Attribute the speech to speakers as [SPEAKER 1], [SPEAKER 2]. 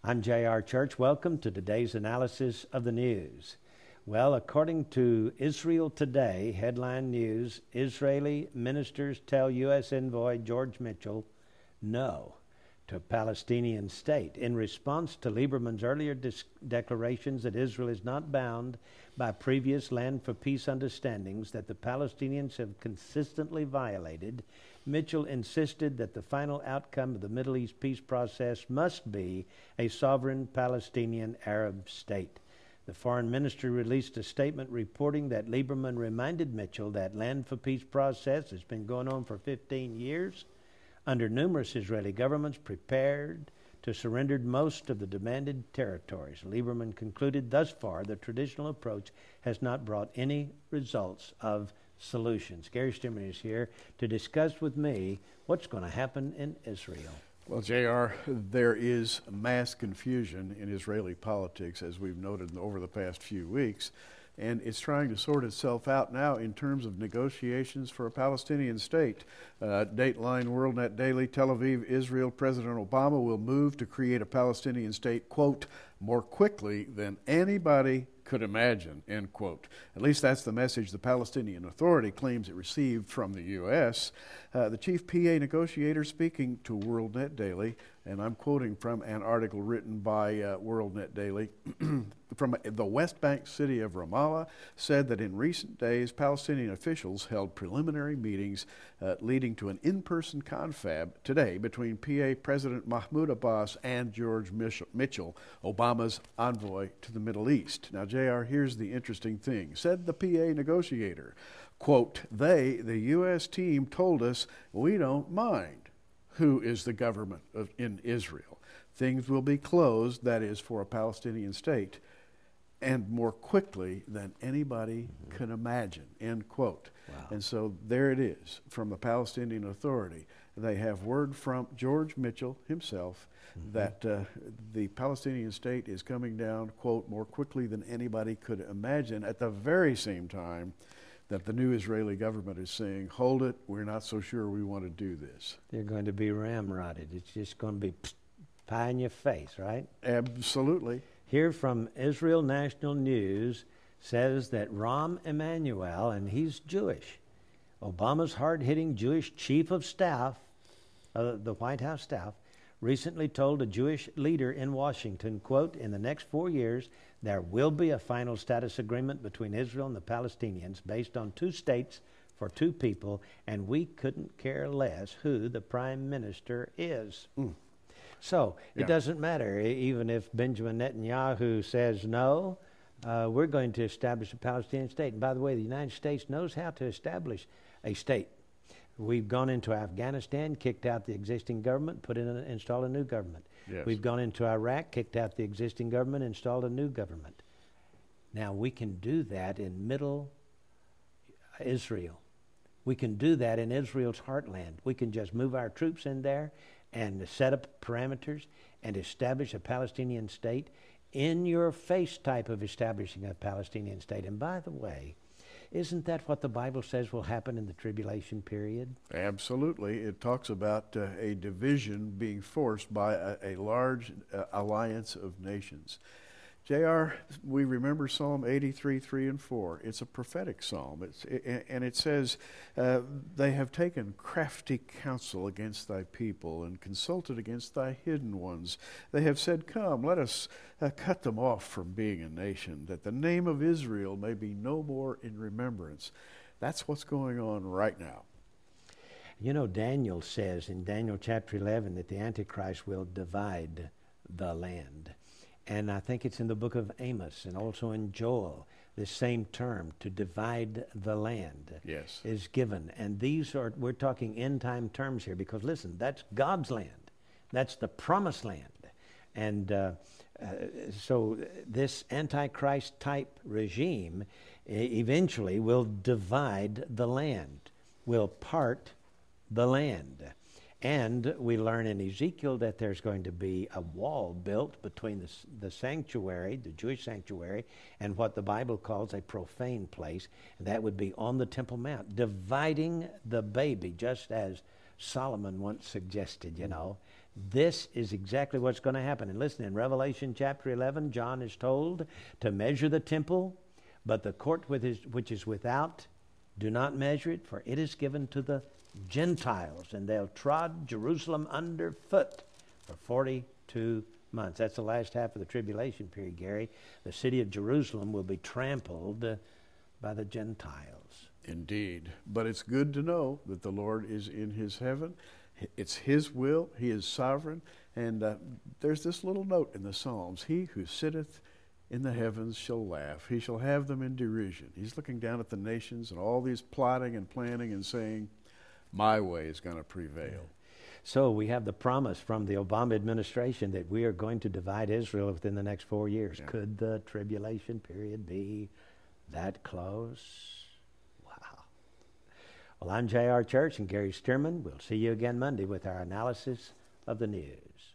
[SPEAKER 1] I'm J.R. Church. Welcome to today's analysis of the news. Well, according to Israel Today, headline news, Israeli ministers tell U.S. envoy George Mitchell no to Palestinian state in response to Lieberman's earlier declarations that Israel is not bound by previous land for peace understandings that the Palestinians have consistently violated. Mitchell insisted that the final outcome of the Middle East peace process must be a sovereign Palestinian Arab state. The foreign ministry released a statement reporting that Lieberman reminded Mitchell that land for peace process has been going on for 15 years under numerous Israeli governments prepared to surrender most of the demanded territories. Lieberman concluded thus far the traditional approach has not brought any results of solutions. Gary Stimmer is here to discuss with me what's going to happen in Israel.
[SPEAKER 2] Well, J.R., there is mass confusion in Israeli politics, as we've noted over the past few weeks, and it's trying to sort itself out now in terms of negotiations for a Palestinian state. Dateline WorldNet Daily, Tel Aviv, Israel, President Obama will move to create a Palestinian state, quote, more quickly than anybody could imagine, end quote. At least that's the message the Palestinian Authority claims it received from the U.S. The chief PA negotiator speaking to WorldNet Daily, and I'm quoting from an article written by WorldNet Daily, from the West Bank city of Ramallah, said that in recent days, Palestinian officials held preliminary meetings leading to an in-person confab today between PA President Mahmoud Abbas and George Mitchell, Obama's envoy to the Middle East. Now, JR, here's the interesting thing. Said the PA negotiator, quote, the U.S. team told us we don't mind who is the government in Israel. Things will be closed, that is, for a Palestinian state, and more quickly than anybody can imagine, end quote.
[SPEAKER 1] Wow.
[SPEAKER 2] And so there it is from the Palestinian Authority. They have word from George Mitchell himself that the Palestinian state is coming down, quote, more quickly than anybody could imagine, at the very same time that the new Israeli government is saying, hold it, we're not so sure we want to do this.
[SPEAKER 1] They're going to be ramrodded. It's just going to be pie in your face, right?
[SPEAKER 2] Absolutely.
[SPEAKER 1] Here from Israel National News says that Rahm Emanuel, and he's Jewish, Obama's hard-hitting Jewish chief of staff, the White House staff, recently told a Jewish leader in Washington, quote, in the next 4 years, there will be a final status agreement between Israel and the Palestinians based on 2 states for 2 people, and we couldn't care less who the prime minister is. So it doesn't matter, even if Benjamin Netanyahu says no, we're going to establish a Palestinian state. And by the way, the United States knows how to establish a state. We've gone into Afghanistan, kicked out the existing government, installed a new government.
[SPEAKER 2] Yes.
[SPEAKER 1] We've gone into Iraq, kicked out the existing government, installed a new government. Now we can do that in Middle Israel. We can do that in Israel's heartland. We can just move our troops in there and set up parameters and establish a Palestinian state, in your face type of establishing a Palestinian state. And by the way, isn't that what the Bible says will happen in the tribulation period?
[SPEAKER 2] Absolutely. It talks about a division being forced by a large alliance of nations. J.R., we remember Psalm 83, 3 and 4. It's a prophetic psalm. And it says, they have taken crafty counsel against thy people and consulted against thy hidden ones. They have said, come, let us cut them off from being a nation, that the name of Israel may be no more in remembrance. That's what's going on right now.
[SPEAKER 1] You know, Daniel says in Daniel chapter 11 that the Antichrist will divide the land. And I think it's in the book of Amos and also in Joel, this same term, to divide the land,
[SPEAKER 2] yes,
[SPEAKER 1] is given. And we're talking end time terms here, because listen, that's God's land. That's the promised land. And so this Antichrist type regime eventually will divide the land, will part the land. And we learn in Ezekiel that there's going to be a wall built between the sanctuary, the Jewish sanctuary, and what the Bible calls a profane place. And that would be on the Temple Mount, dividing the baby, just as Solomon once suggested, you know. This is exactly what's going to happen. And listen, in Revelation chapter 11, John is told to measure the temple, but the court which is without, do not measure it, for it is given to the Gentiles, and they'll trod Jerusalem underfoot for 42 months. That's the last half of the tribulation period, Gary. The city of Jerusalem will be trampled by the Gentiles.
[SPEAKER 2] Indeed. But it's good to know that the Lord is in his heaven. It's his will. He is sovereign. And there's this little note in the Psalms. He who sitteth in the heavens shall laugh. He shall have them in derision. He's looking down at the nations and all these plotting and planning and saying, my way is going to prevail.
[SPEAKER 1] So we have the promise from the Obama administration that we are going to divide Israel within the next 4 years. Yeah. Could the tribulation period be that close? Wow. Well, I'm J.R. Church and Gary Stearman. We'll see you again Monday with our analysis of the news.